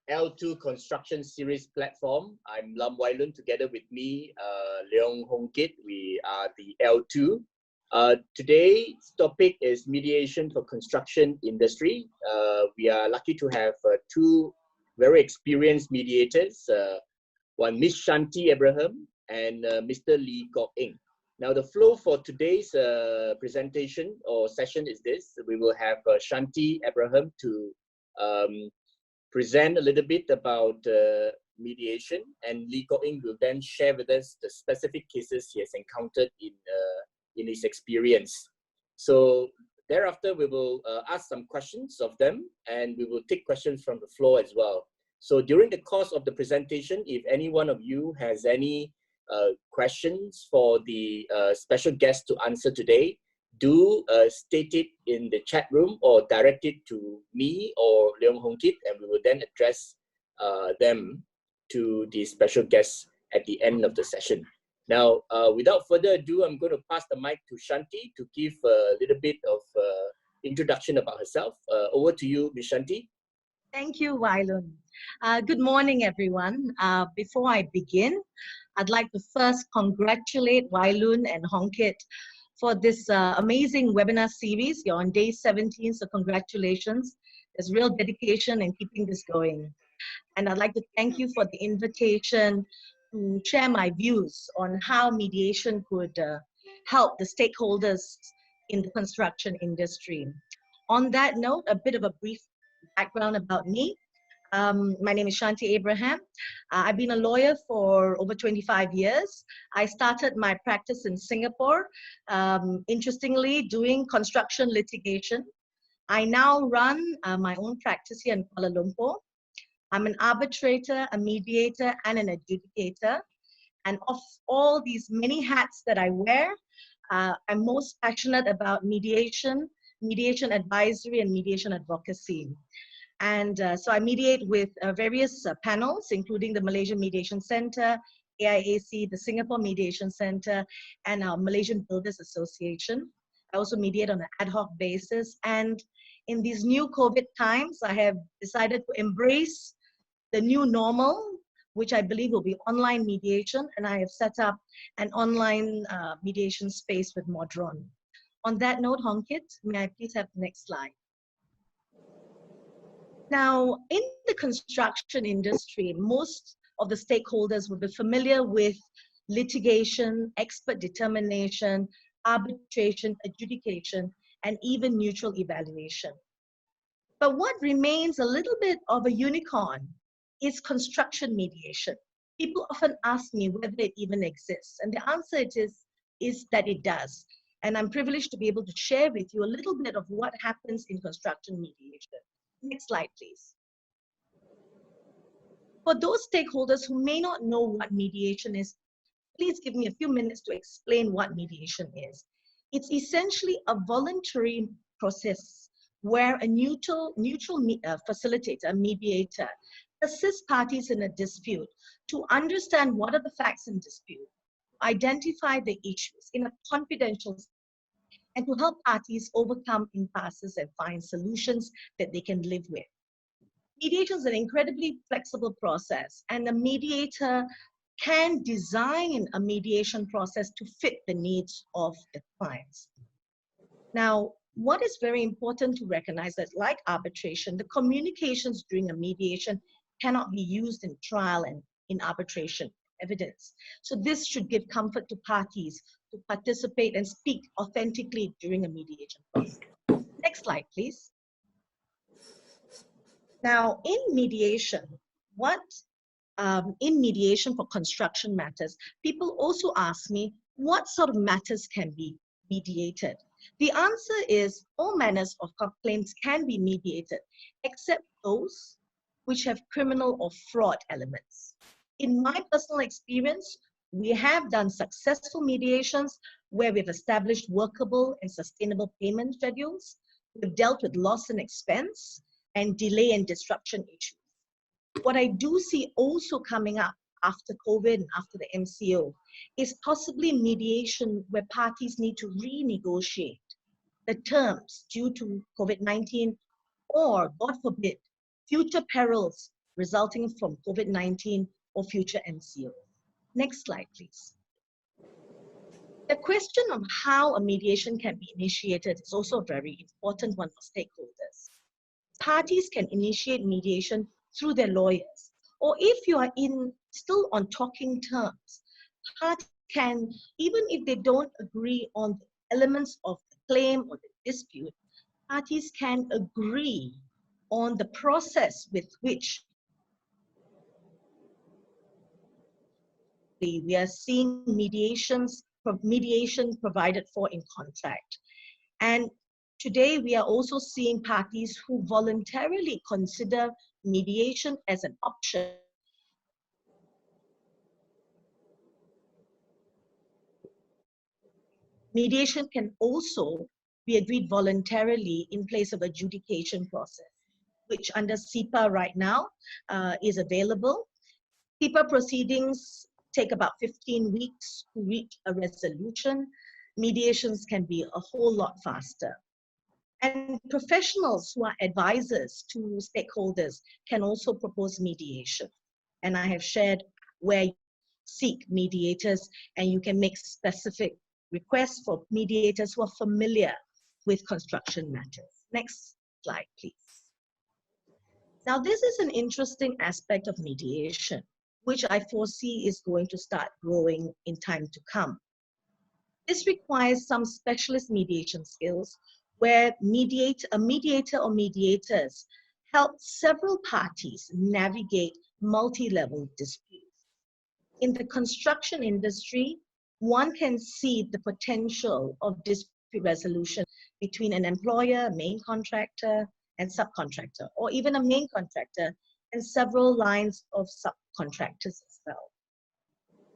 L2 Construction Series platform. I'm Lam Loon. Together with me, Leong Hongkit. We are the L2. Today's topic is mediation for construction industry. We are lucky to have two very experienced mediators, one Ms.Shanti Abraham and Mr. Lee Kok Eng. Now the flow for today's presentation or session is this. We will have Shanti Abraham to present a little bit about mediation, and Lee Kok Eng will then share with us the specific cases he has encountered in his experience. So thereafter, we will ask some questions of them, and we will take questions from the floor as well. So during the course of the presentation, if any one of you has any questions for the special guest to answer today, do state it in the chat room or direct it to me or Leong Hongkit, and we will then address them to the special guests at the end of the session. Now, without further ado, I'm going to pass the mic to Shanti to give a little bit of introduction about herself. Over to you, Ms. Shanti. Thank you, Loon. Good morning, everyone. Before I begin, I'd like to first congratulate Loon and Hongkit for this amazing webinar series. You're on day 17, so congratulations. There's real dedication in keeping this going. And I'd like to thank you for the invitation to share my views on how mediation could help the stakeholders in the construction industry. On that note, a bit of a brief background about me. My name is Shanti Abraham. I've been a lawyer for over 25 years. I started my practice in Singapore, interestingly doing construction litigation. I now run my own practice here in Kuala Lumpur. I'm an arbitrator, a mediator, and an adjudicator. And of all these many hats that I wear, I'm most passionate about mediation, mediation advisory, and mediation advocacy. And so I mediate with various panels, including the Malaysian Mediation Center, AIAC, the Singapore Mediation Center, and our Malaysian Builders Association. I also mediate on an ad hoc basis. And in these new COVID times, I have decided to embrace the new normal, which I believe will be online mediation. And I have set up an online mediation space with Modron. On that note, Hongkit, may I please have the next slide? Now, in the construction industry, most of the stakeholders will be familiar with litigation, expert determination, arbitration, adjudication, and even neutral evaluation. But what remains a little bit of a unicorn is construction mediation. People often ask me whether it even exists, and the answer is that it does. And I'm privileged to be able to share with you a little bit of what happens in construction mediation. Next slide, please. For those stakeholders who may not know what mediation is, please give me a few minutes to explain what mediation is. It's essentially a voluntary process where a neutral facilitator, a mediator, assists parties in a dispute to understand what are the facts in dispute, identify the issues in a confidential state, and to help parties overcome impasses and find solutions that they can live with. Mediation is an incredibly flexible process, and the mediator can design a mediation process to fit the needs of the clients. Now, what is very important to recognize that, like arbitration, the communications during a mediation cannot be used in trial and in arbitration evidence. So this should give comfort to parties to participate and speak authentically during a mediation process. Next slide, please. Now, in mediation for construction matters, people also ask me, what sort of matters can be mediated? The answer is all manners of claims can be mediated, except those which have criminal or fraud elements. In my personal experience, we have done successful mediations where we've established workable and sustainable payment schedules. We've dealt with loss and expense and delay and disruption issues. What I do see also coming up after COVID and after the MCO is possibly mediation where parties need to renegotiate the terms due to COVID-19 or, God forbid, future perils resulting from COVID-19 or future MCO. Next slide, please. The question of how a mediation can be initiated is also a very important one for stakeholders. Parties can initiate mediation through their lawyers, or if you are still on talking terms, parties can, even if they don't agree on the elements of the claim or the dispute, parties can agree on the process with which we are seeing mediation provided for in contract. And today we are also seeing parties who voluntarily consider mediation as an option. Mediation can also be agreed voluntarily in place of adjudication process, which under SEPA right now is available. SEPA proceedings take about 15 weeks to reach a resolution. Mediations can be a whole lot faster. And professionals who are advisors to stakeholders can also propose mediation. And I have shared where you seek mediators, and you can make specific requests for mediators who are familiar with construction matters. Next slide, please. Now, this is an interesting aspect of mediation, which I foresee is going to start growing in time to come. This requires some specialist mediation skills where a mediator or mediators help several parties navigate multi-level disputes. In the construction industry, one can see the potential of dispute resolution between an employer, main contractor, and subcontractor, or even a main contractor and several lines of subcontractors as well.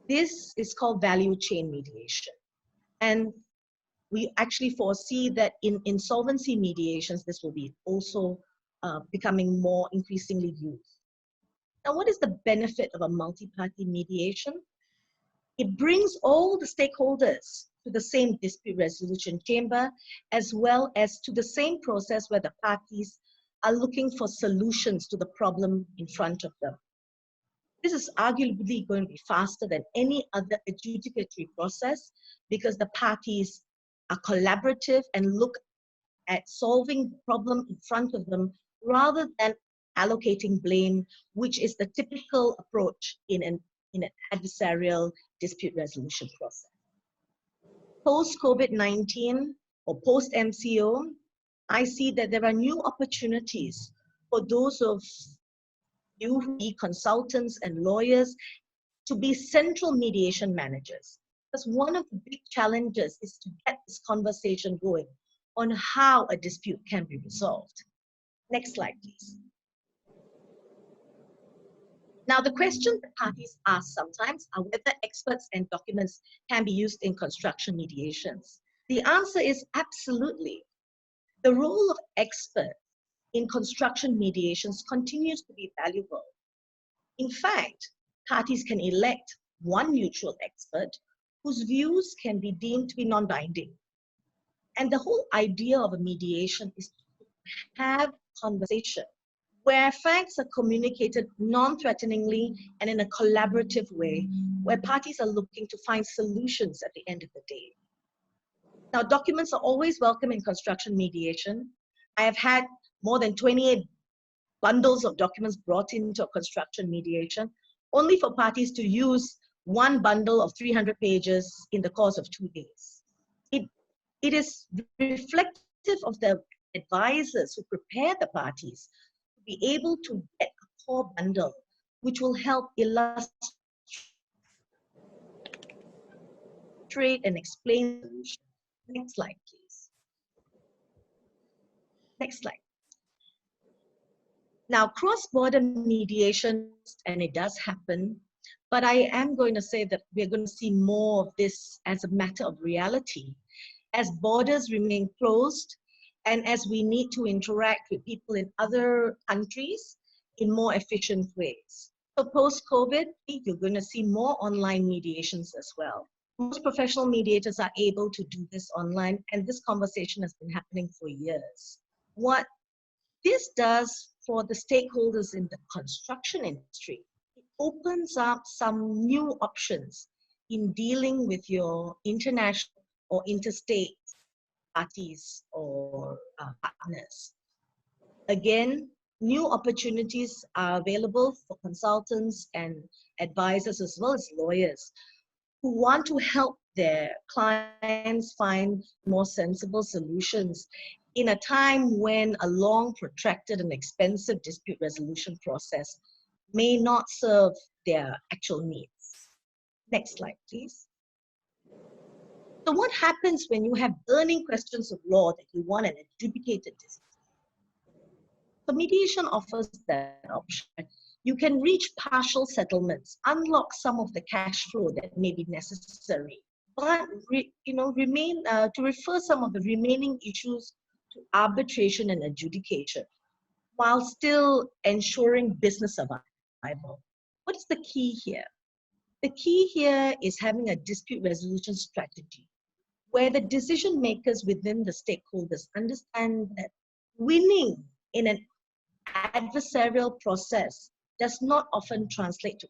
This is called value chain mediation. And we actually foresee that in insolvency mediations, this will be also becoming more increasingly used. Now, what is the benefit of a multi-party mediation? It brings all the stakeholders to the same dispute resolution chamber, as well as to the same process where the parties are looking for solutions to the problem in front of them. This is arguably going to be faster than any other adjudicatory process because the parties are collaborative and look at solving the problem in front of them rather than allocating blame, which is the typical approach in an adversarial dispute resolution process. Post-COVID-19 or post-MCO, I see that there are new opportunities for those of you who be consultants and lawyers to be central mediation managers. Because one of the big challenges is to get this conversation going on how a dispute can be resolved. Next slide, please. Now, the questions that parties ask sometimes are whether experts and documents can be used in construction mediations. The answer is absolutely. The role of experts in construction mediations continues to be valuable. In fact, parties can elect one neutral expert whose views can be deemed to be non-binding. And the whole idea of a mediation is to have conversation where facts are communicated non-threateningly and in a collaborative way, where parties are looking to find solutions at the end of the day. Now, documents are always welcome in construction mediation. I have had more than 28 bundles of documents brought into a construction mediation, only for parties to use one bundle of 300 pages in the course of 2 days. It is reflective of the advisors who prepare the parties to be able to get a core bundle, which will help illustrate and explain the solution. Next slide, please. Next slide. Now, cross-border mediation, and it does happen, but I am going to say that we're going to see more of this as a matter of reality as borders remain closed and as we need to interact with people in other countries in more efficient ways. So post-COVID, you're going to see more online mediations as well. Most professional mediators are able to do this online, and this conversation has been happening for years. What this does for the stakeholders in the construction industry, it opens up some new options in dealing with your international or interstate parties or partners. Again, new opportunities are available for consultants and advisors as well as lawyers who want to help their clients find more sensible solutions in a time when a long, protracted and expensive dispute resolution process may not serve their actual needs. Next slide, please. So what happens when you have burning questions of law that you want an adjudicated dispute? So mediation offers that option. You can reach partial settlements, unlock some of the cash flow that may be necessary, but to refer some of the remaining issues to arbitration and adjudication, while still ensuring business survival. What is the key here? The key here is having a dispute resolution strategy where the decision makers within the stakeholders understand that winning in an adversarial process does not often translate to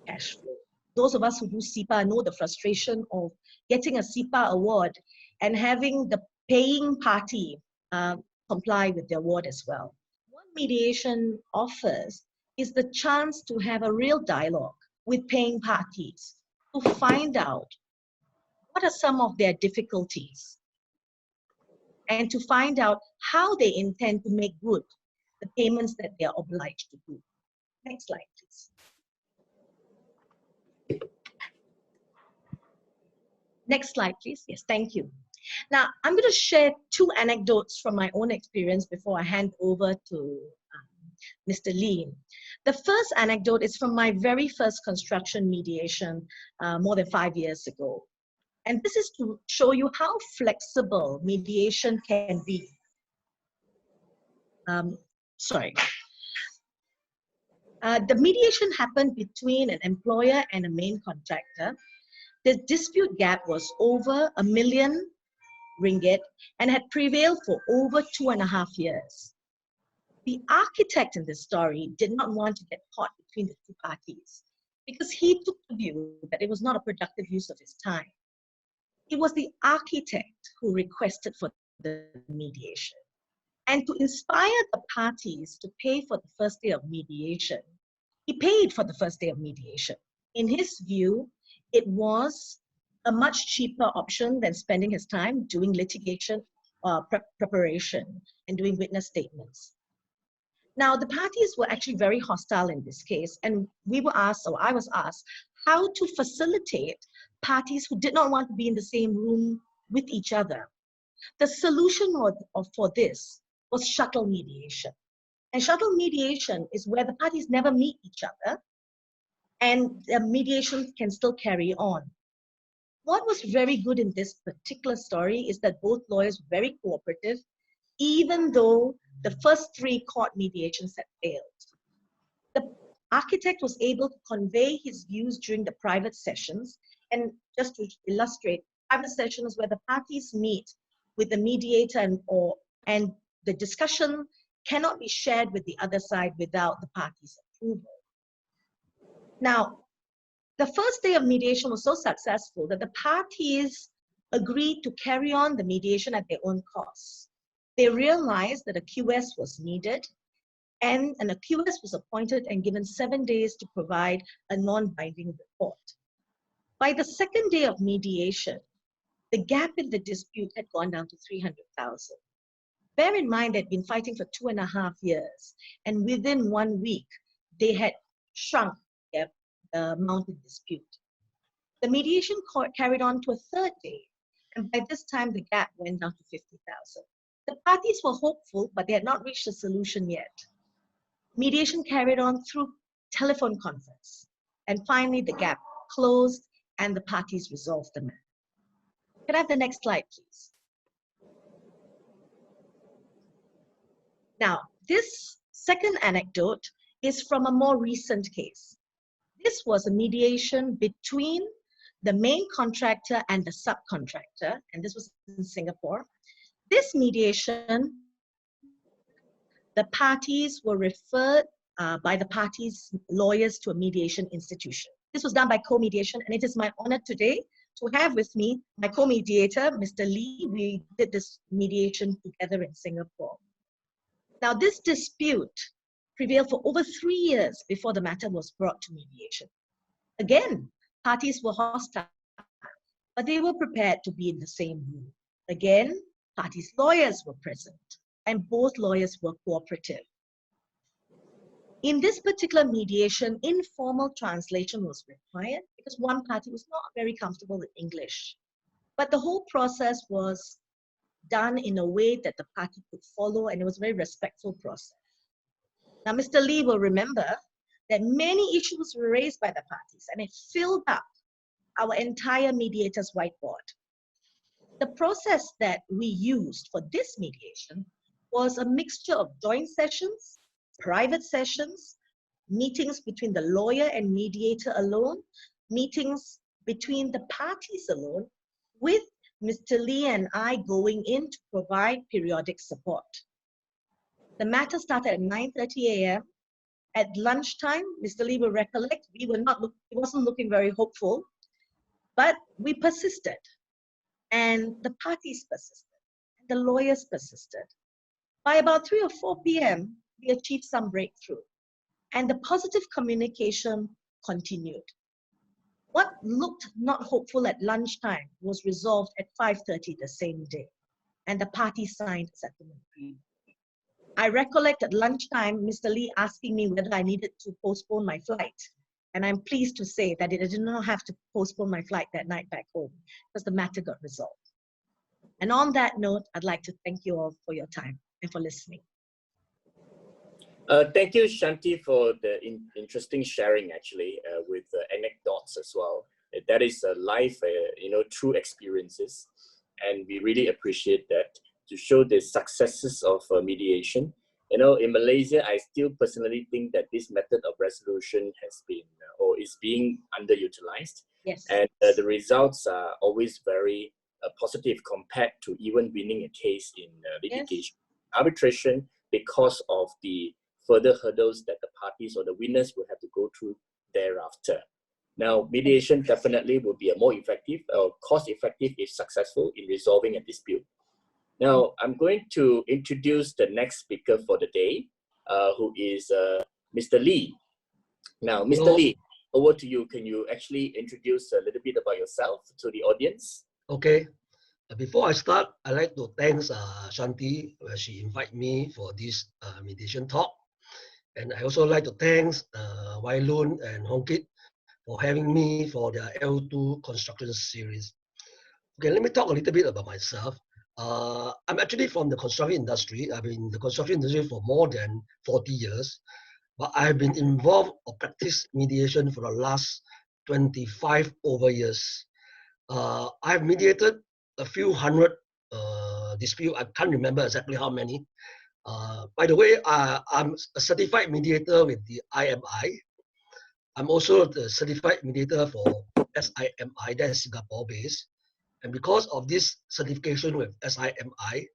cash flow. Those of us who do SIPA know the frustration of getting a SIPA award and having the paying party comply with the award as well. What mediation offers is the chance to have a real dialogue with paying parties to find out what are some of their difficulties and to find out how they intend to make good the payments that they are obliged to do. Next slide, please. Next slide, please. Yes, thank you. Now, I'm going to share two anecdotes from my own experience before I hand over to Mr. Lee. The first anecdote is from my very first construction mediation more than 5 years ago. And this is to show you how flexible mediation can be. The mediation happened between an employer and a main contractor. The dispute gap was over ringgit 1 million and had prevailed for over 2.5 years. The architect in this story did not want to get caught between the two parties because he took the view that it was not a productive use of his time. It was the architect who requested for the mediation. And to inspire the parties to pay for the first day of mediation, he paid for the first day of mediation. In his view, it was a much cheaper option than spending his time doing litigation preparation and doing witness statements. Now, the parties were actually very hostile in this case, and we were asked, or I was asked, how to facilitate parties who did not want to be in the same room with each other. The solution for this was shuttle mediation. And shuttle mediation is where the parties never meet each other and the mediation can still carry on. What was very good in this particular story is that both lawyers were very cooperative, even though the first 3 court mediations had failed. The architect was able to convey his views during the private sessions, and just to illustrate, private sessions where the parties meet with the mediator and the discussion cannot be shared with the other side without the parties' approval. Now, the first day of mediation was so successful that the parties agreed to carry on the mediation at their own costs. They realized that a QS was needed, and a QS was appointed and given 7 days to provide a non-binding report. By the second day of mediation, the gap in the dispute had gone down to 300,000. Bear in mind they'd been fighting for 2.5 years, and within 1 week, they had shrunk their amount of dispute. The mediation court carried on to a 3rd day, and by this time, the gap went down to 50,000. The parties were hopeful, but they had not reached a solution yet. Mediation carried on through telephone conference, and finally, the gap closed and the parties resolved the matter. Can I have the next slide, please? Now, this second anecdote is from a more recent case. This was a mediation between the main contractor and the subcontractor, and this was in Singapore. This mediation the parties were referred by the parties' lawyers to a mediation institution. This was done by co-mediation, and it is my honor today to have with me my co-mediator, Mr. Lee. We did this mediation together in Singapore. Now, this dispute prevailed for over 3 years before the matter was brought to mediation. Again, parties were hostile, but they were prepared to be in the same room. Again, parties' lawyers were present, and both lawyers were cooperative. In this particular mediation, informal translation was required because one party was not very comfortable with English. But the whole process was done in a way that the party could follow, and it was a very respectful process. Now, Mr. Lee will remember that many issues were raised by the parties, and it filled up our entire mediator's whiteboard. The process that we used for this mediation was a mixture of joint sessions, private sessions, meetings between the lawyer and mediator alone, meetings between the parties alone, with Mr. Lee and I going in to provide periodic support. The matter started at 9:30 a.m. At lunchtime, Mr. Lee will recollect, he wasn't looking very hopeful, but we persisted, and the parties persisted, and the lawyers persisted. By about 3 or 4 p.m., we achieved some breakthrough, and the positive communication continued. What looked not hopeful at lunchtime was resolved at 5:30 the same day, and the parties signed a settlement agreement. I recollect at lunchtime, Mr. Lee asking me whether I needed to postpone my flight. And I'm pleased to say that I did not have to postpone my flight that night back home because the matter got resolved. And on that note, I'd like to thank you all for your time and for listening. Thank you, Shanti, for the interesting sharing, actually, with anecdotes as well. That is live, true experiences. And we really appreciate that to show the successes of mediation. In Malaysia, I still personally think that this method of resolution has been or is being underutilized. Yes. And the results are always very positive compared to even winning a case in litigation. Yes. Arbitration, because of the further hurdles that the parties or the winners will have to go through thereafter. Now, mediation definitely will be a more effective or cost-effective if successful in resolving a dispute. Now, I'm going to introduce the next speaker for the day, who is Mr. Lee. Now, Mr. Lee, over to you. Can you actually introduce a little bit about yourself to the audience? Okay. Before I start, I'd like to thank Shanti where she invited me for this mediation talk. And I also like to thank Loon and Hong Kit for having me for their L2 construction series. Okay, let me talk a little bit about myself. I'm actually from the construction industry. I've been in the construction industry for more than 40 years, but I've been involved or practiced mediation for the last 25 over years. I've mediated a few hundred disputes. I can't remember exactly how many. By the way, I'm a certified mediator with the IMI. I'm also the certified mediator for SIMI, that is Singapore based. And because of this certification with SIMI,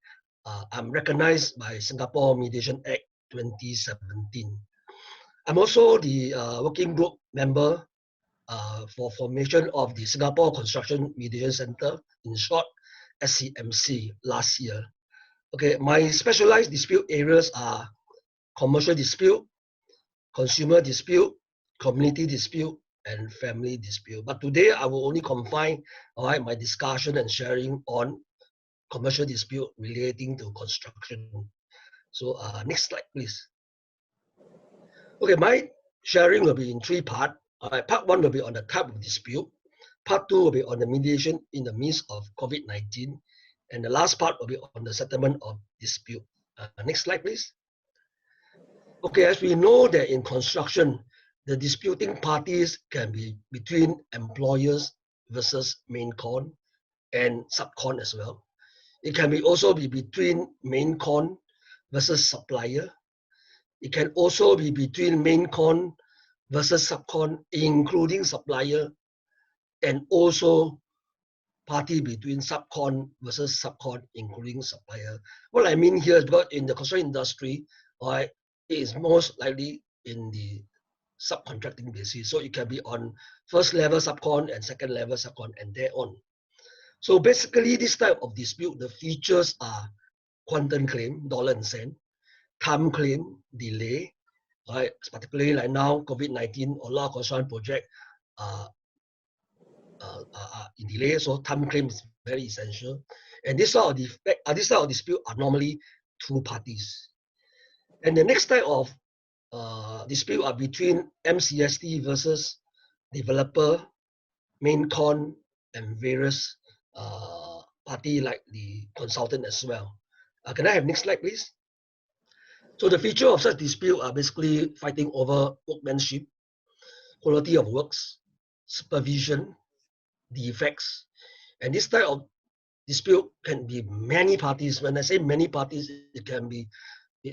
I'm recognized by Singapore Mediation Act 2017. I'm also the working group member for formation of the Singapore Construction Mediation Center, in short, SCMC, last year. Okay, my specialized dispute areas are commercial dispute, consumer dispute, community dispute, and family dispute. But today I will only confine my discussion and sharing on commercial dispute relating to construction. So next slide, please. Okay, my sharing will be in 3 parts. Part 1 will be on the type of dispute. Part 2 will be on the mediation in the midst of COVID-19. And the last part will be on the settlement of dispute. Next slide, please. Okay, as we know that in construction, the disputing parties can be between employers versus main con and subcon as well. It can also be between main con versus supplier. It can also be between main con versus subcon, including supplier, and also party between subcon versus subcon, including supplier. What I mean here is because in the construction industry, all right, it is most likely in the subcontracting basis. So it can be on first level subcon and second level subcon and thereon. So basically, this type of dispute, the features are quantum claim, dollar and cent, time claim, delay, right? Particularly like now, COVID-19, a lot of construction project are in delay, so time claim is very essential. And this sort of dispute are normally two parties. And the next type of dispute are between MCST versus developer, main con, and various party like the consultant as well. Can I have next slide, please? So the feature of such dispute are basically fighting over workmanship, quality of works, supervision, defects, and this type of dispute can be many parties. When I say many parties, it can be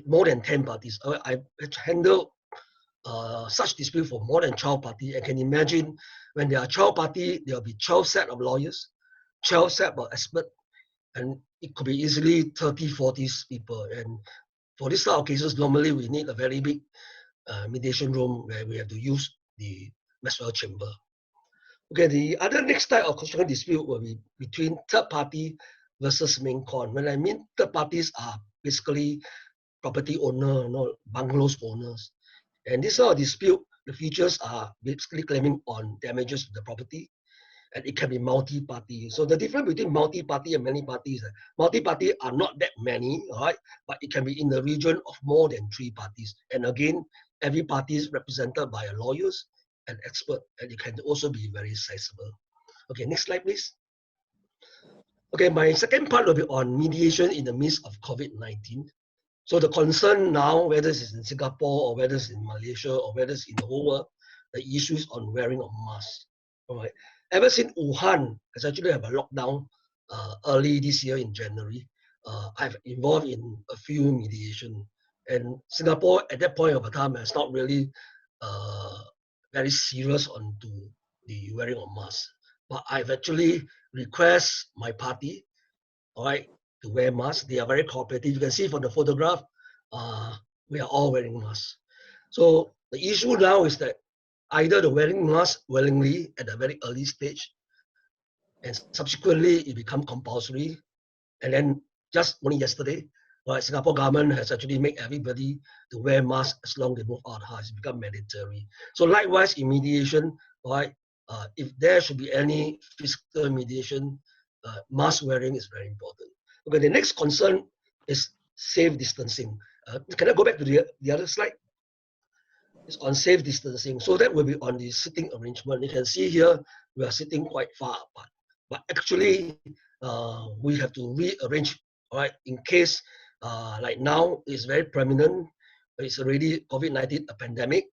more than 10 parties. I handle such dispute for more than 12 parties. I can imagine when there are 12 parties, there will be 12 set of lawyers, 12 set of experts, and it could be easily 30, 40 people. And for this type of cases, normally we need a very big mediation room where we have to use the Maxwell chamber. Okay, the other next type of construction dispute will be between third party versus main con. When I mean third parties are basically property owner, bungalows owners. And this sort of dispute, the features are basically claiming on damages to the property, and it can be multi-party. So the difference between multi-party and many parties, multi-party are not that many, all right, but it can be in the region of more than 3 parties. And again, every party is represented by a lawyers and expert, and it can also be very sizable. Okay, next slide, please. Okay, my second part will be on mediation in the midst of COVID-19. So the concern now, whether it's in Singapore or whether it's in Malaysia or whether it's in the whole world, the issues on wearing of masks. All right. Ever since Wuhan has actually have a lockdown early this year in January, I've involved in a few mediation. And Singapore at that point of time has not really very serious onto the wearing of masks. But I've actually request my party, all right, to wear masks. They are very cooperative. You can see from the photograph, we are all wearing masks. So the issue now is that either the wearing mask willingly at a very early stage, and subsequently it become compulsory, and then just only yesterday, right, Singapore government has actually made everybody to wear masks as long as they move out of the house. It's become mandatory. So likewise in mediation, right, if there should be any physical mediation, mask wearing is very important. Okay, the next concern is safe distancing. Can I go back to the other slide? It's on safe distancing. So that will be on the sitting arrangement. You can see here, we are sitting quite far apart. But actually, we have to rearrange, right, in case, like now, it's very prominent. It's already COVID-19, a pandemic.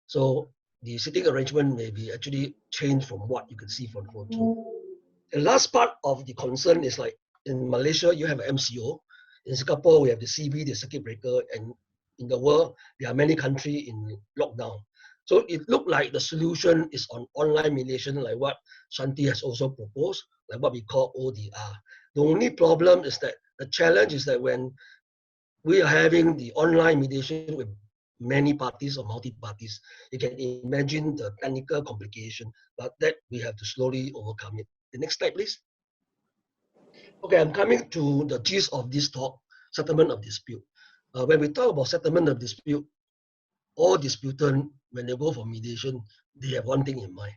So the sitting arrangement may be actually changed from what you can see from the photo. The last part of the concern is like in Malaysia, you have MCO. In Singapore, we have the CB, the circuit breaker, and in the world, there are many countries in lockdown. So it looked like the solution is on online mediation, like what Shanti has also proposed, like what we call ODR. The only problem is that the challenge is that when we are having the online mediation with many parties or multi-parties, you can imagine the technical complication, but that we have to slowly overcome it. The next slide, please. Okay, I'm coming to the gist of this talk, settlement of dispute. When we talk about settlement of dispute, all disputants, when they go for mediation, they have one thing in mind.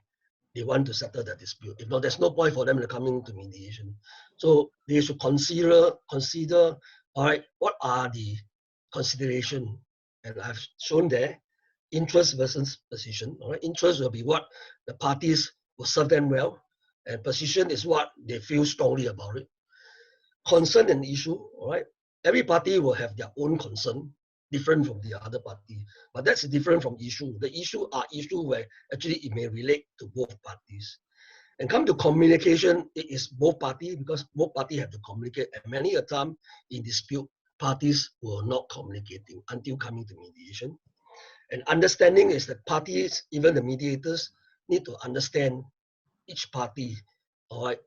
They want to settle that dispute. If not, there's no point for them coming to mediation. So they should consider, all right, what are the considerations? And I've shown there, interest versus position. All right, interest will be what the parties will serve them well, and position is what they feel strongly about it. Concern and issue, all right, every party will have their own concern, different from the other party, but that's different from issue. The issue are issue where actually it may relate to both parties. And come to communication, it is both parties because both parties have to communicate. And many a time in dispute, parties were not communicating until coming to mediation. And understanding is that parties, even the mediators, need to understand each party, all right,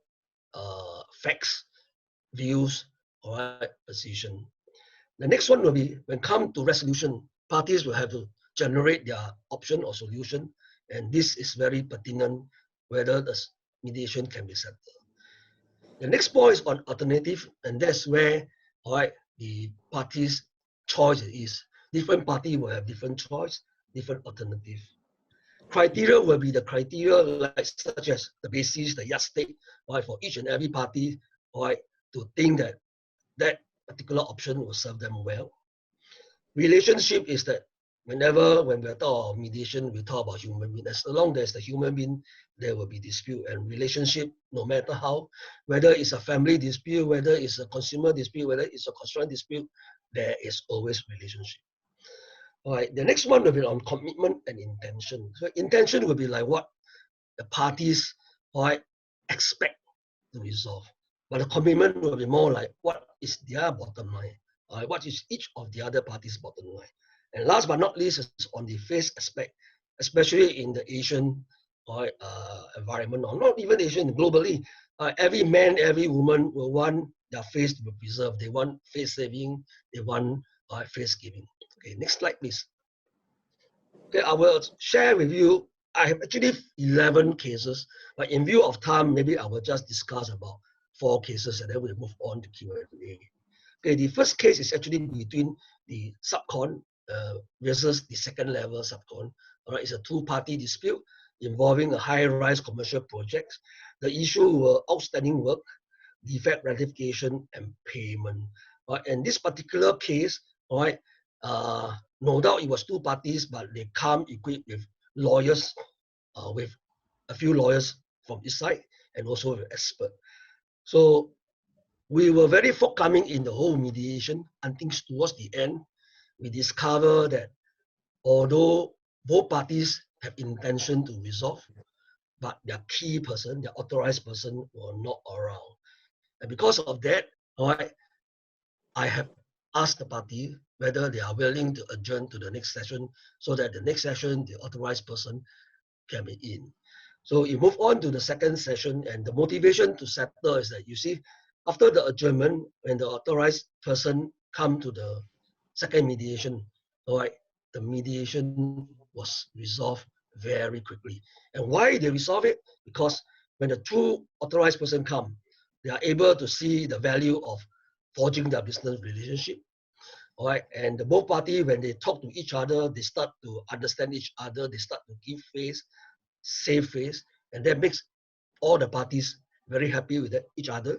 facts, views, all right, position. The next one will be when come to resolution, parties will have to generate their option or solution, and this is very pertinent whether the mediation can be settled. The next point is on alternative, and that's where, all right, the parties' choice is. Different party will have different choice, different alternative. Criteria will be the criteria like such as the basis, the yardstick, right, for each and every party, right, to think that that particular option will serve them well. Relationship is that when we talk about mediation, we talk about human being. As long as the human being, there will be dispute, and relationship, no matter how, whether it's a family dispute, whether it's a consumer dispute, whether it's a construction dispute, there is always relationship. All right, the next one will be on commitment and intention. So intention will be like what the parties, all right, expect to resolve. But the commitment will be more like what is their bottom line, all right, what is each of the other parties' bottom line. And last but not least is on the face aspect, especially in the Asian, all right, environment, or not even Asian, globally. Every man, every woman will want their face to be preserved. They want face saving, they want face giving. Okay, next slide, please. Okay, I will share with you, I have actually 11 cases, but in view of time, maybe I will just discuss about 4 cases and then we'll move on to Q&A. Okay, the first case is actually between the subcon versus the second level subcon. All right, it's a 2-party dispute involving a high-rise commercial project. The issue were outstanding work, defect rectification, and payment. And this particular case, all right, no doubt it was 2 parties, but they come equipped with lawyers, with a few lawyers from this side, and also with expert. So we were very forthcoming in the whole mediation until towards the end, we discover that although both parties have intention to resolve, but their key person, their authorized person, were not around. And because of that, all right, I have asked the party whether they are willing to adjourn to the next session so that the next session, the authorized person can be in. So you move on to the second session, and the motivation to settle is that, you see, after the adjournment, when the authorized person come to the second mediation, all right, the mediation was resolved very quickly. And why they resolve it? Because when the 2 authorized person come, they are able to see the value of forging their business relationship. All right, and the both parties, when they talk to each other, they start to understand each other, they start to give face, save face, and that makes all the parties very happy with each other.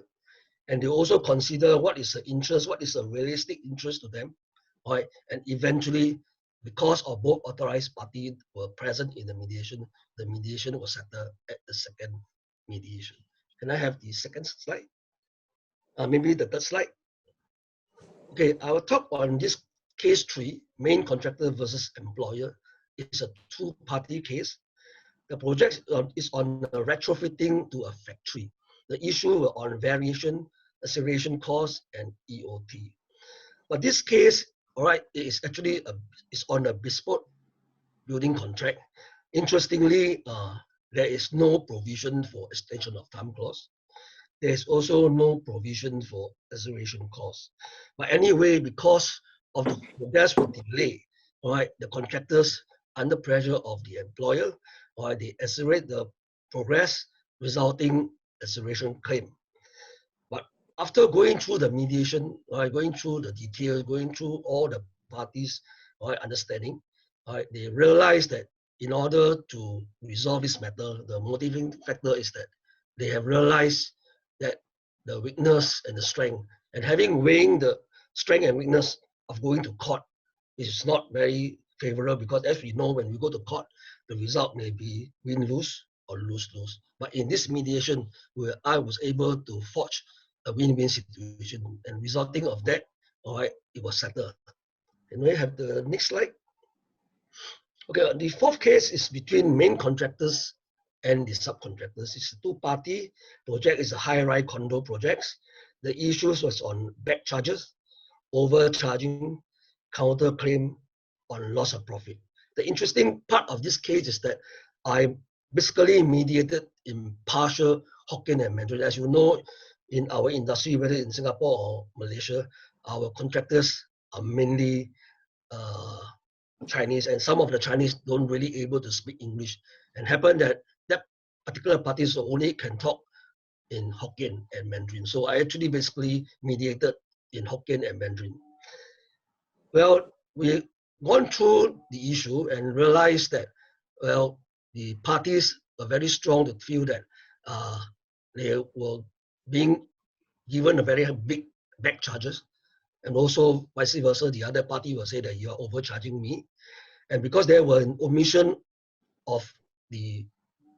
And they also consider what is the interest, what is a realistic interest to them. All right, and eventually, because of both authorized parties were present in the mediation was settled at the second mediation. Can I have the second slide? Maybe the third slide. Okay, I will talk on this case 3, main contractor versus employer. It's a 2-party case. The project is on retrofitting to a factory. The issue were on variation, acceleration cost, and EOT. But this case, all right, is actually is on a bespoke building contract. Interestingly, there is no provision for extension of time clause. There is also no provision for acceleration cost. But anyway, because of the progress with delay, all right, the contractors, under pressure of the employer, all right, they accelerate the progress, resulting acceleration claim. But after going through the mediation, all right, going through the details, going through all the parties, all right, understanding, all right, they realize that in order to resolve this matter, the motivating factor is that they have realized that the weakness and the strength, and having weighing the strength and weakness of going to court is not very favorable, because as we know, when we go to court, the result may be win-lose or lose-lose. But in this mediation, where I was able to forge a win-win situation, and resulting of that, all right, it was settled. Can we have the next slide? Okay, the 4th case is between main contractors and the subcontractors. It's a 2-party project. It's a high-rise condo project. The issues was on back charges, overcharging, counterclaim on loss of profit. The interesting part of this case is that I basically mediated in partial Hokkien and Mandarin. As you know, in our industry, whether in Singapore or Malaysia, our contractors are mainly Chinese, and some of the Chinese don't really able to speak English, and happen that that particular parties only can talk in Hokkien and Mandarin. So I actually basically mediated in Hokkien and Mandarin. Well, we gone through the issue and realized that, well, the parties are very strong to feel that they were being given a very big back charges, and also vice versa, the other party will say that you are overcharging me. And because there were an omission of the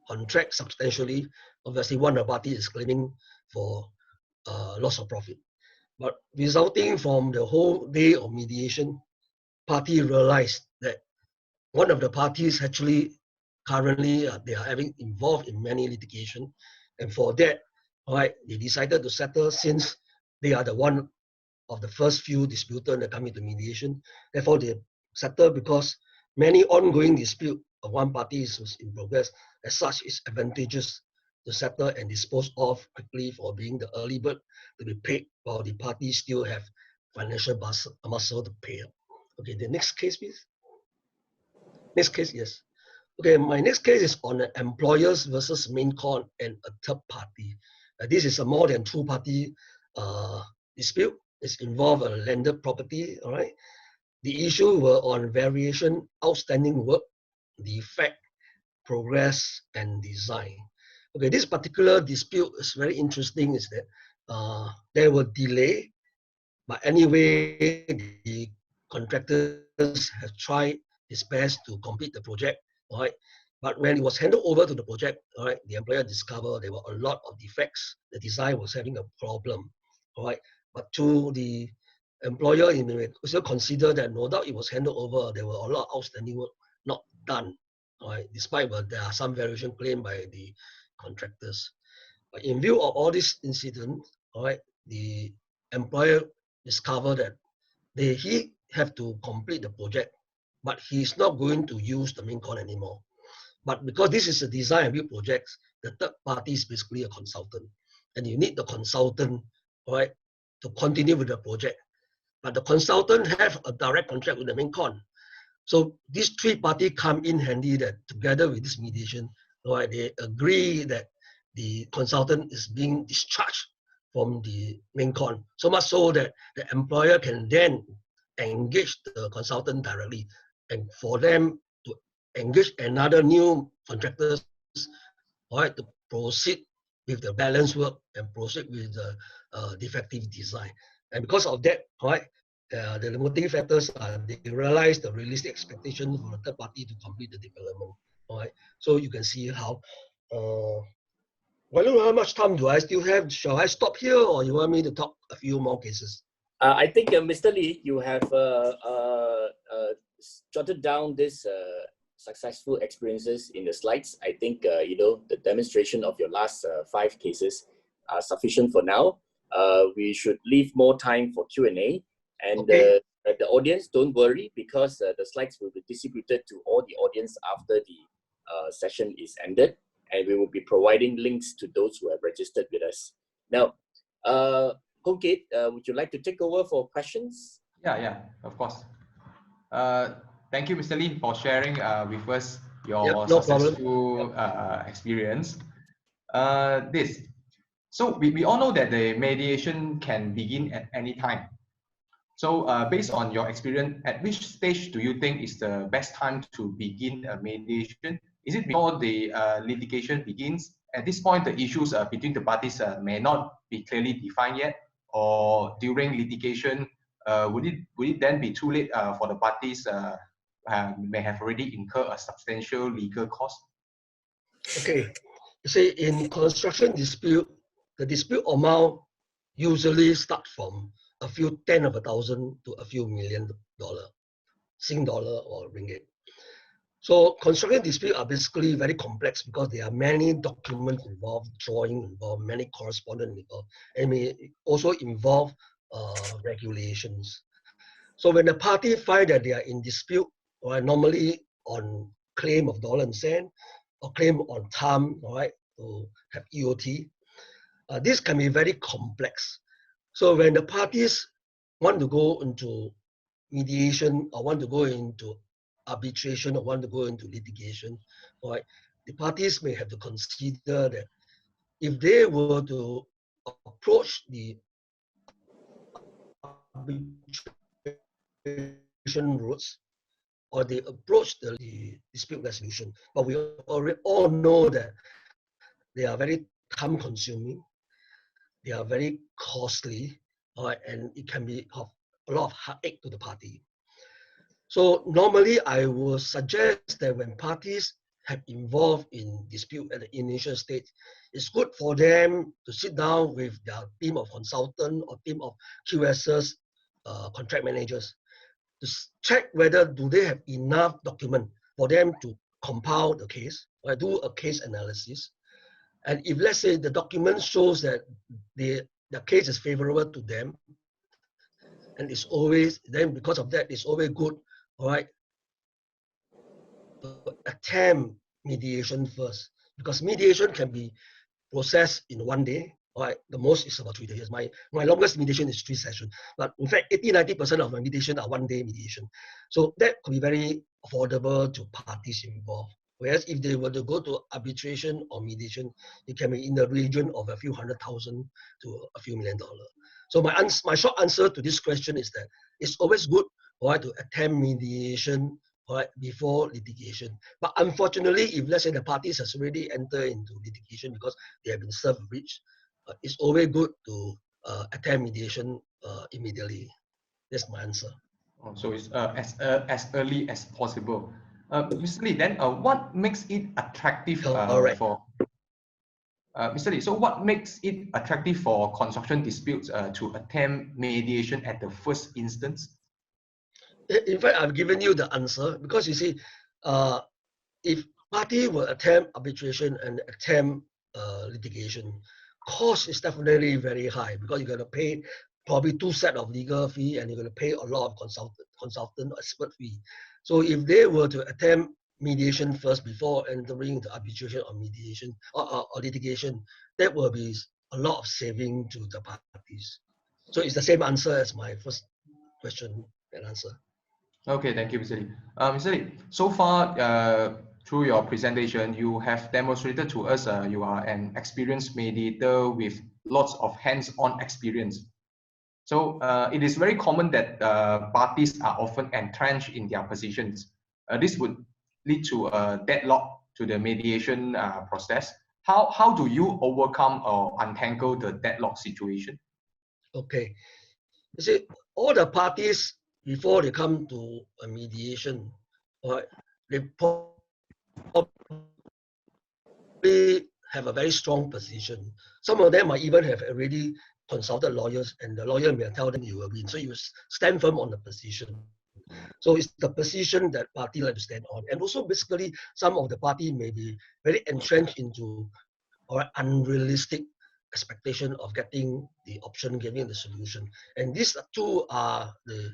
contract substantially, obviously one of the parties is claiming for loss of profit. But resulting from the whole day of mediation, party realized that one of the parties actually currently they are having involved in many litigation, and for that, right, they decided to settle since they are the one of the first few disputants that come into mediation. Therefore, they settle because many ongoing dispute of one party is in progress. As such, it's advantageous to settle and dispose off quickly for being the early bird to be paid while the parties still have financial muscle to pay. Okay, the next case, please. Next case, yes. Okay, my next case is on the employers versus main con and a third party. This is a more than two-party dispute. It's involved a landed property, all right? The issue were on variation, outstanding work, defect, progress, and design. Okay, this particular dispute is very interesting, is that there were delay, but anyway, the contractors have tried his best to complete the project, all right? But when it was handed over to the project, all right, the employer discovered there were a lot of defects. The design was having a problem, all right? But to the employer, he may also consider that no doubt it was handed over, there were a lot of outstanding work not done, all right, despite there are some variation claimed by the contractors. But in view of all this incident, all right, the employer discovered that he have to complete the project, but he's not going to use the main con anymore. But because this is a design and build project, the third party is basically a consultant, and you need the consultant, right, to continue with the project. But the consultant have a direct contract with the main con. So these three parties come in handy that together with this mediation, right, they agree that the consultant is being discharged from the main con. So much so that the employer can then engage the consultant directly, and for them to engage another new contractors, right, to proceed with the balance work and proceed with the defective design. And because of that, right, the limiting factors are they realize the realistic expectation for the third party to complete the development. All right, so you can see how. I don't know how much time do I still have. Shall I stop here, or you want me to talk a few more cases? I think, Mr. Lee, you have jotted down this successful experiences in the slides. I think the demonstration of your last 5 cases are sufficient for now. We should leave more time for Q&A, and Okay. The audience, don't worry, because the slides will be distributed to all the audience after the session is ended, and we will be providing links to those who have registered with us. Now, Hong Kit, would you like to take over for questions? Yeah, of course. Thank you, Mr. Lee, for sharing with us your no successful experience. So we all know that the mediation can begin at any time. So based on your experience, at which stage do you think is the best time to begin a mediation? Is it before the litigation begins? At this point, the issues between the parties may not be clearly defined yet, or during litigation, would it then be too late for the parties may have already incurred a substantial legal cost? Okay, you see, in construction dispute, the dispute amount usually start from a few tens of thousands to a few $1 million, Sing dollar or ringgit. So construction disputes are basically very complex because there are many documents involved, drawing involved, many correspondence involved, and may also involve regulations. So when the party find that they are in dispute, or normally on claim of dollar and cent, or claim on time, all right, to have EOT, this can be very complex. So when the parties want to go into mediation or want to go into arbitration or want to go into litigation, right, the parties may have to consider that if they were to approach the arbitration routes or they approach the dispute resolution, but we already all know that they are very time consuming, they are very costly, and it can be of a lot of heartache to the party. So normally I would suggest that when parties have involved in dispute at the initial stage, it's good for them to sit down with their team of consultants or team of QSs, contract managers, to check whether do they have enough document for them to compile the case, or do a case analysis. And if let's say the document shows that the case is favorable to them, and it's always, then because of that, it's always good, all right, to attempt mediation first, because mediation can be processed in 1 day, all right, the most is about 3 days. My longest mediation is 3 sessions, but in fact, 80-90% of my mediation are 1 day mediation. So that could be very affordable to parties involved. Whereas if they were to go to arbitration or mediation, it can be in the region of a few $100,000 to a few $1 million. So my short answer to this question is that it's always good, all right, to attempt mediation, all right, before litigation. But unfortunately, if let's say the parties has already entered into litigation because they have been served a breach, it's always good to attempt mediation immediately. That's my answer. Oh, so it's as early as possible. Mr. Lee, then what makes it attractive for Mr. Lee? So what makes it attractive for construction disputes to attempt mediation at the first instance? In fact, I've given you the answer, because you see, if party will attempt arbitration and attempt litigation, cost is definitely very high, because you're going to pay probably 2 sets of legal fee, and you're going to pay a lot of consultant expert fee. So if they were to attempt mediation first before entering into arbitration or mediation or litigation, that will be a lot of saving to the parties. So it's the same answer as my first question and answer. Okay, thank you, Mr. Lee. Mr. Lee, so far through your presentation, you have demonstrated to us you are an experienced mediator with lots of hands-on experience. So it is very common that parties are often entrenched in their positions. This would lead to a deadlock to the mediation process. How do you overcome or untangle the deadlock situation? Okay, you see, all the parties, before they come to a mediation, they probably have a very strong position. Some of them might even have already consulted lawyers, and the lawyer may tell them you will win. So you stand firm on the position. So it's the position that party like to stand on. And also basically, some of the party may be very entrenched into or unrealistic expectation of getting the option, getting the solution. And these two are the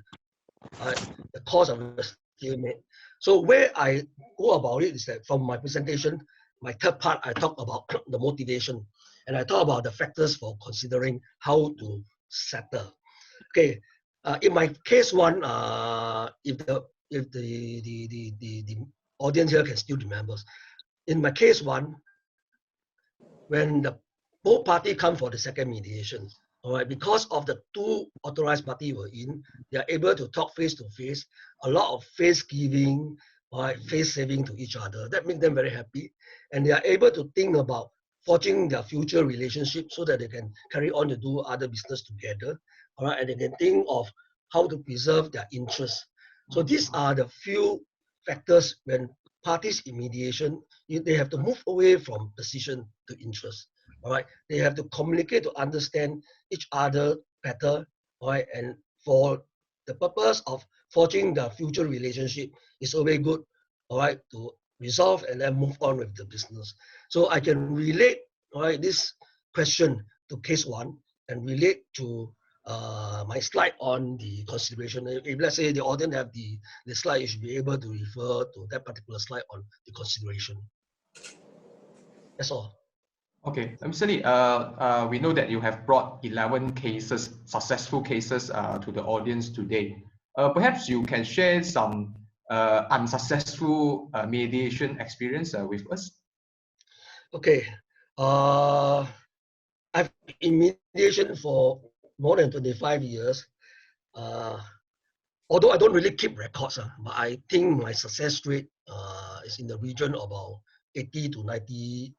cause of the stalemate. So where I go about it is that from my presentation, my third part, I talk about the motivation, and I talk about the factors for considering how to settle. Okay, in my case one, if the audience here can still remember, in my case one, when the both party come for the second mediation, all right, because of the 2 authorized party were in, they are able to talk face to face, a lot of face giving, all right, face saving to each other. That makes them very happy, and they are able to think about forging their future relationship so that they can carry on to do other business together, all right, and they can think of how to preserve their interests. So these are the few factors when parties in mediation, they have to move away from position to interest. All right, they have to communicate to understand each other better. All right, and for the purpose of forging the future relationship, it's always good. All right, to resolve and then move on with the business. So I can relate, all right, this question to case one and relate to my slide on the consideration. If let's say the audience have the slide, you should be able to refer to that particular slide on the consideration. That's all. Okay, Mr. Lee, we know that you have brought 11 cases, successful cases to the audience today. Perhaps you can share some unsuccessful mediation experience with us. Okay. I've been in mediation for more than 25 years. Although I don't really keep records, but I think my success rate is in the region of about 80 to 90%.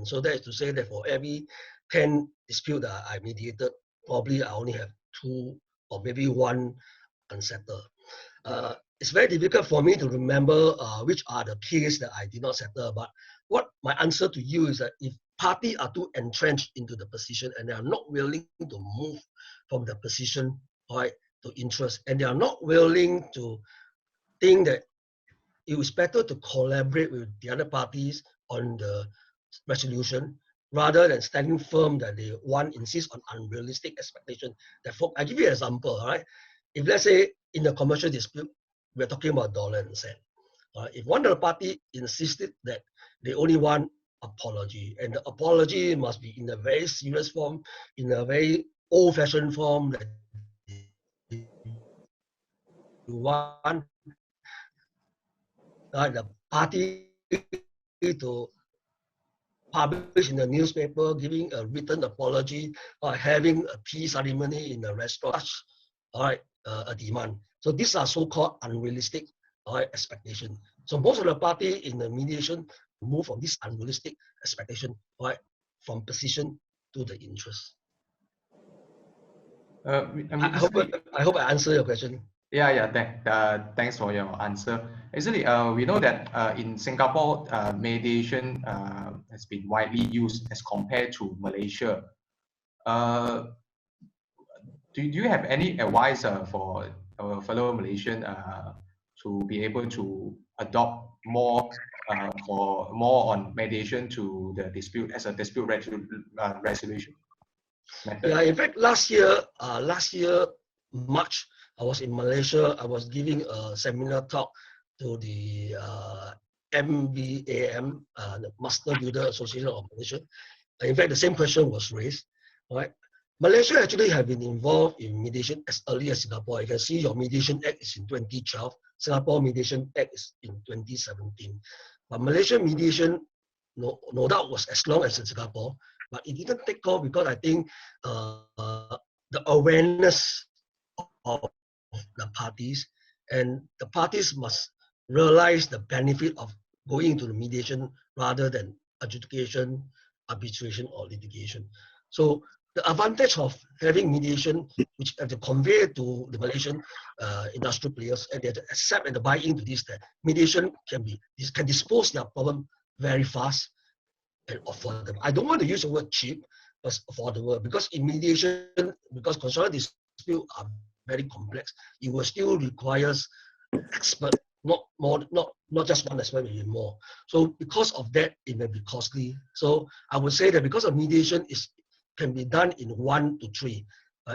So that is to say that for every 10 disputes that I mediated, probably I only have 2 or maybe 1 unsettled. It's very difficult for me to remember which are the cases that I did not settle. But what my answer to you is that if parties are too entrenched into the position and they are not willing to move from the position, right, to interest, and they are not willing to think that it is better to collaborate with the other parties on the resolution rather than standing firm that they insist on unrealistic expectation. Therefore, I give you an example, right? If let's say in a commercial dispute, we're talking about dollar and cent. If one of the party insisted that they only want apology, and the apology must be in a very serious form, in a very old-fashioned form, that you want the party to publish in the newspaper, giving a written apology, or having a tea ceremony in a restaurant, all right, a demand. So these are so-called unrealistic expectation. So most of the party in the mediation move from this unrealistic expectation, right, from position to the interest. I hope I answered your question. Yeah. Thanks for your answer. Actually, we know that in Singapore, mediation has been widely used as compared to Malaysia. Do you have any advice for our fellow Malaysian to be able to adopt more on mediation to the dispute as a dispute resolution method? Yeah, in fact, last year March, I was in Malaysia. I was giving a seminar talk to the MBAM, the Master Builder Association of Malaysia. In fact, the same question was raised. Right? Malaysia actually have been involved in mediation as early as Singapore. You can see your Mediation Act is in 2012. Singapore Mediation Act is in 2017. But Malaysian mediation, no doubt, was as long as in Singapore. But it didn't take off because I think the awareness of the parties, and the parties must realize the benefit of going into the mediation rather than adjudication, arbitration, or litigation. So the advantage of having mediation, which have to convey to the Malaysian industrial players, and they have to accept and buy into this, that mediation can dispose their problem very fast and affordable. I don't want to use the word cheap, but affordable, because in mediation, because construction disputes are very complex, it will still requires expert, not just one expert, maybe more. So because of that, it may be costly. So I would say that because of mediation can be done in 1 to 3,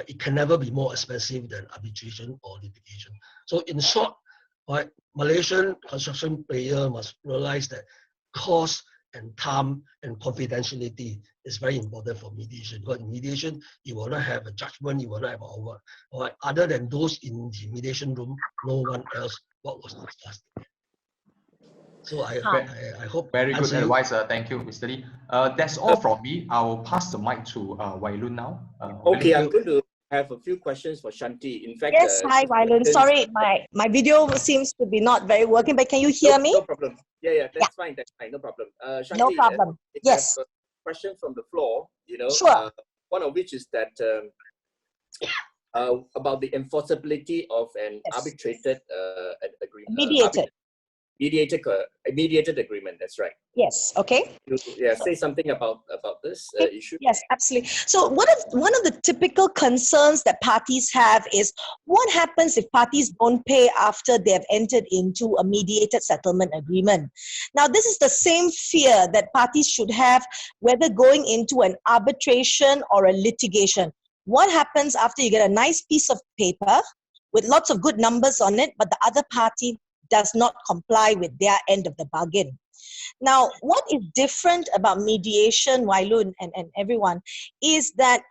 it can never be more expensive than arbitration or litigation. So in short, right, Malaysian construction player must realize that cost and time and confidentiality is very important for mediation. Because in mediation, you will not have a judgment, you will not have a word. Right? Other than those in the mediation room, no one else what was discussed. So I hope. Very good advice. Thank you, Mr. Lee. That's all from me. I will pass the mic to Wai Loon now. Okay, I'm going to have a few questions for Shanti. In fact, yes, hi, Wai Loon. Sorry, my video seems to be not very working, but can you hear me? No problem. Yeah, that's fine. That's fine. No problem. Shanti, no problem. Yes. A question from the floor. Sure. One of which is that about the enforceability of an arbitrated agreement. Mediated agreement. That's right. Yes. Okay. Yeah. Say something about this issue. Yes, absolutely. So one of the typical concerns that parties have is what happens if parties don't pay after they have entered into a mediated settlement agreement. Now, this is the same fear that parties should have whether going into an arbitration or a litigation. What happens after you get a nice piece of paper with lots of good numbers on it, but the other party does not comply with their end of the bargain? Now, what is different about mediation, Wai Loon and everyone, is that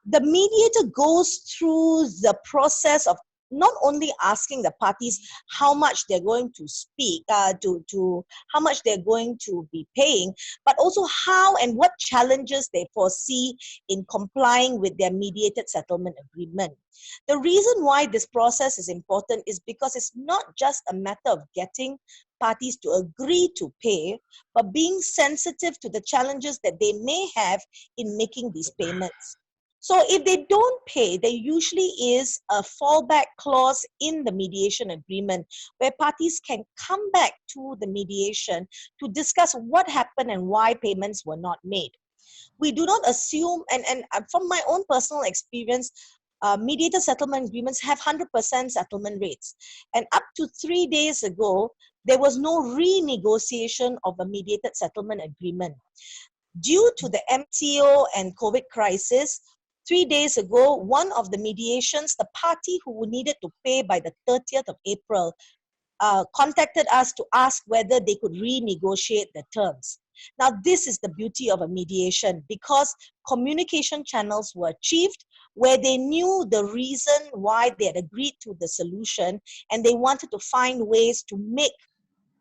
the mediator goes through the process of not only asking the parties how much they're going to speak, to how much they're going to be paying, but also how and what challenges they foresee in complying with their mediated settlement agreement. The reason why this process is important is because it's not just a matter of getting parties to agree to pay, but being sensitive to the challenges that they may have in making these payments. So if they don't pay, there usually is a fallback clause in the mediation agreement where parties can come back to the mediation to discuss what happened and why payments were not made. We do not assume, and from my own personal experience, mediated settlement agreements have 100% settlement rates. And up to 3 days ago, there was no renegotiation of a mediated settlement agreement. Due to the MCO and COVID crisis, 3 days ago, one of the mediations, the party who needed to pay by the 30th of April, contacted us to ask whether they could renegotiate the terms. Now, this is the beauty of a mediation because communication channels were achieved where they knew the reason why they had agreed to the solution and they wanted to find ways to make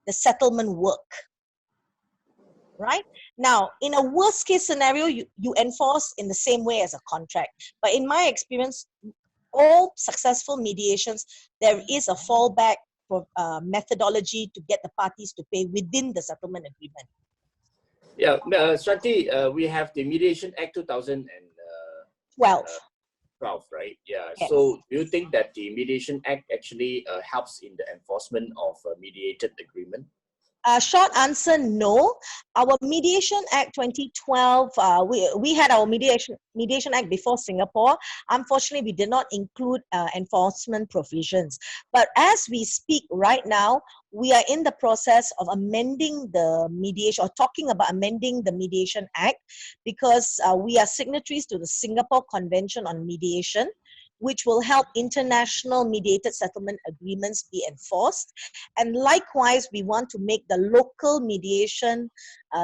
the settlement work. Right? Now, in a worst case scenario, you enforce in the same way as a contract. But in my experience, all successful mediations, there is a fallback methodology to get the parties to pay within the settlement agreement. Yeah, Shanti, we have the Mediation Act 2012, right? Yeah. Yes. So do you think that the Mediation Act actually helps in the enforcement of a mediated agreement? Short answer, no. Our Mediation Act 2012, we had our Mediation Act before Singapore. Unfortunately, we did not include enforcement provisions. But as we speak right now, we are in the process of amending the mediation, or talking about amending the Mediation Act, because we are signatories to the Singapore Convention on Mediation, which will help international mediated settlement agreements be enforced. And likewise, we want to make the local mediation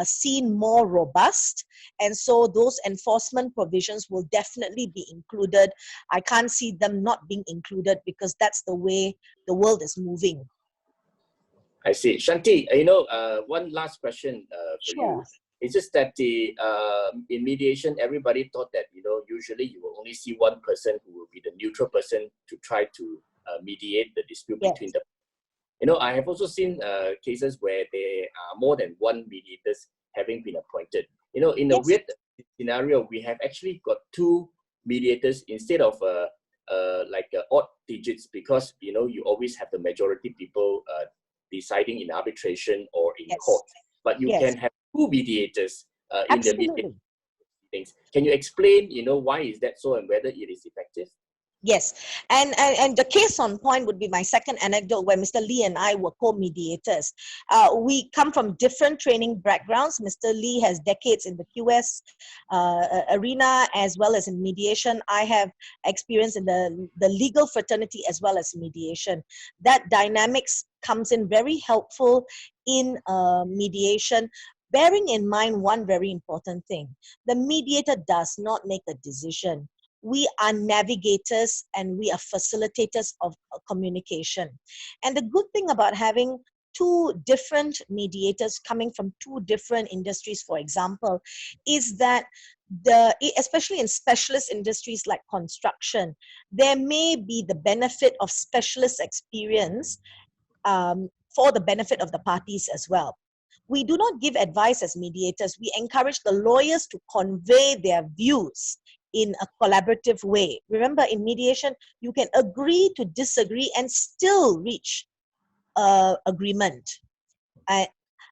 scene more robust. And so those enforcement provisions will definitely be included. I can't see them not being included because that's the way the world is moving. I see. Shanti, one last question for you. It's just that in mediation, everybody thought that, usually you will only see one person who will be the neutral person to try to mediate the dispute between them. I have also seen cases where there are more than one mediators having been appointed. In a weird scenario, we have actually got two mediators instead of odd digits, because, you always have the majority people deciding in arbitration or in court. But you can have two mediators in the mediation things. Can you explain, why is that so and whether it is effective? Yes, and the case on point would be my second anecdote where Mr. Lee and I were co-mediators. We come from different training backgrounds. Mr. Lee has decades in the QS arena as well as in mediation. I have experience in the legal fraternity as well as mediation. That dynamics comes in very helpful in mediation, bearing in mind one very important thing. The mediator does not make a decision. We are navigators and we are facilitators of communication. And the good thing about having two different mediators coming from two different industries, for example, is that especially in specialist industries like construction, there may be the benefit of specialist experience for the benefit of the parties as well. We do not give advice as mediators. We encourage the lawyers to convey their views in a collaborative way. Remember, in mediation, you can agree to disagree and still reach agreement.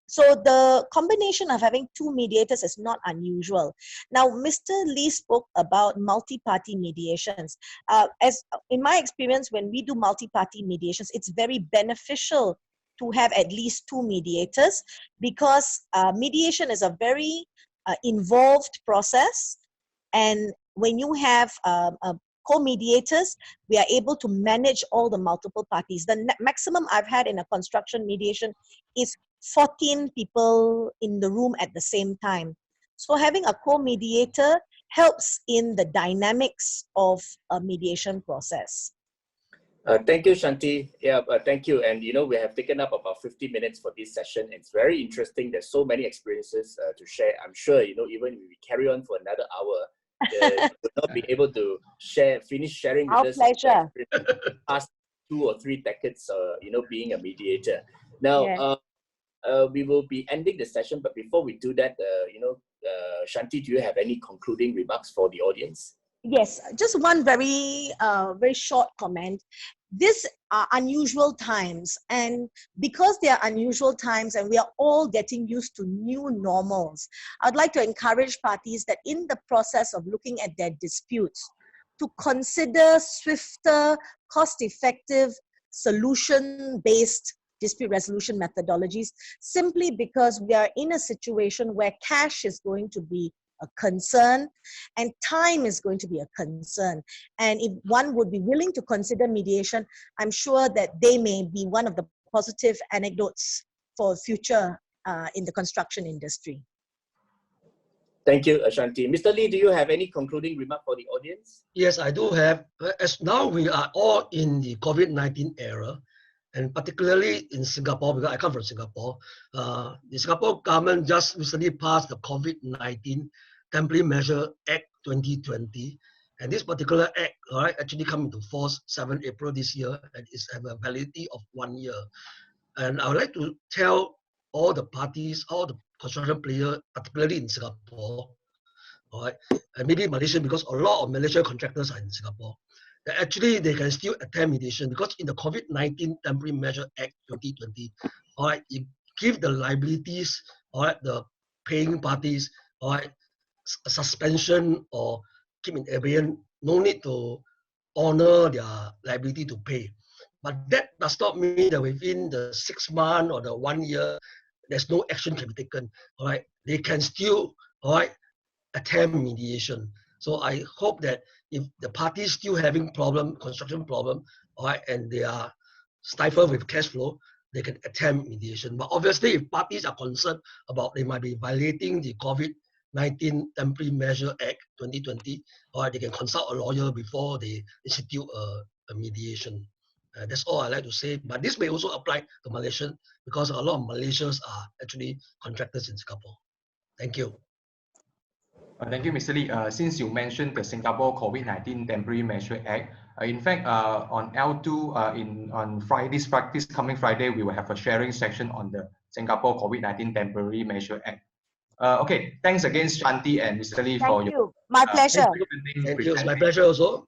So the combination of having two mediators is not unusual. Now, Mr. Lee spoke about multi-party mediations. As in my experience, when we do multi-party mediations, it's very beneficial to have at least two mediators, because mediation is a very involved process. And when you have co-mediators, we are able to manage all the multiple parties. The maximum I've had in a construction mediation is 14 people in the room at the same time. So having a co-mediator helps in the dynamics of a mediation process. Thank you, Shanti. Yeah, thank you. And we have taken up about 50 minutes for this session. It's very interesting. There's so many experiences to share. I'm sure, even if we carry on for another hour, we'll not be able to finish sharing with Our us pleasure. the past 2 or 3 decades, being a mediator. Now, Yeah. we will be ending the session, but before we do that, Shanti, do you have any concluding remarks for the audience? Yes, just one very short comment. These are unusual times, and because they are unusual times and we are all getting used to new normals, I'd like to encourage parties that in the process of looking at their disputes, to consider swifter, cost-effective, solution-based dispute resolution methodologies, simply because we are in a situation where cash is going to be a concern and time is going to be a concern. And if one would be willing to consider mediation, I'm sure that they may be one of the positive anecdotes for future in the construction industry. Thank you, Shanti. Mr. Lee, do you have any concluding remark for the audience? Yes, I do have. As now we are all in the COVID-19 era, and particularly in Singapore, because I come from Singapore, the Singapore government just recently passed the COVID-19 Temporary Measure Act 2020. And this particular act, actually come into force 7 April this year, and it's have a validity of 1 year. And I would like to tell all the parties, all the construction players, particularly in Singapore, and maybe Malaysia, because a lot of Malaysian contractors are in Singapore, that actually they can still attend mediation, because in the COVID-19 Temporary Measure Act 2020, it give the liabilities, the paying parties, a suspension or keep in abeyance, no need to honor their liability to pay. But that does not mean that within the 6 months or the 1 year, there's no action can be taken. They can still attempt mediation. So I hope that if the parties still having construction problem, and they are stifled with cash flow, they can attempt mediation. But obviously, if parties are concerned about they might be violating the COVID-19 Temporary Measure Act 2020, they can consult a lawyer before they institute a mediation. That's all I like to say. But this may also apply to Malaysians, because a lot of Malaysians are actually contractors in Singapore. Thank you. Thank you, Mr. Lee. Since you mentioned the Singapore COVID-19 Temporary Measure Act, in fact, on L2, on this coming Friday, we will have a sharing section on the Singapore COVID-19 Temporary Measure Act. Okay, thanks again, Shanti and Mr. Lee, for your... My pleasure. Thank you. It's my pleasure also.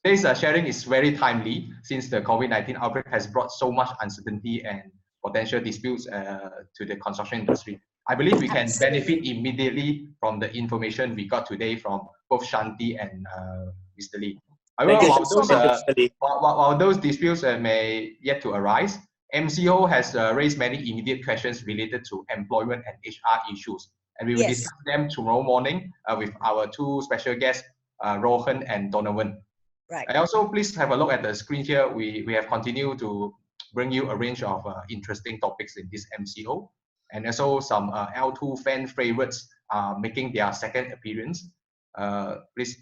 Today's sharing is very timely, since the COVID-19 outbreak has brought so much uncertainty and potential disputes to the construction industry. I believe we can benefit immediately from the information we got today from both Shanti and Mr. Lee. However, while those disputes may yet to arise, MCO has raised many immediate questions related to employment and HR issues. And we will discuss them tomorrow morning with our 2 special guests, Rohan and Donovan. Right. I also, please have a look at the screen here. We have continued to bring you a range of interesting topics in this MCO. And also some L2 fan favorites making their second appearance. Please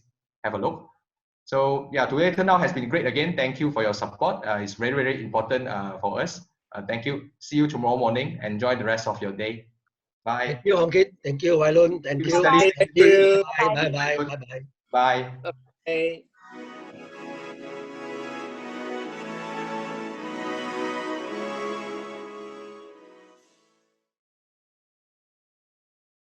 have a look. So yeah, today's turnout has been great again. Thank you for your support. It's very, very important for us. Thank you. See you tomorrow morning. Enjoy the rest of your day. Bye. Thank you, Hongkit. Thank you, Wailun. Thank you. Thank you. Bye. Bye. Bye. Bye. Bye. Bye.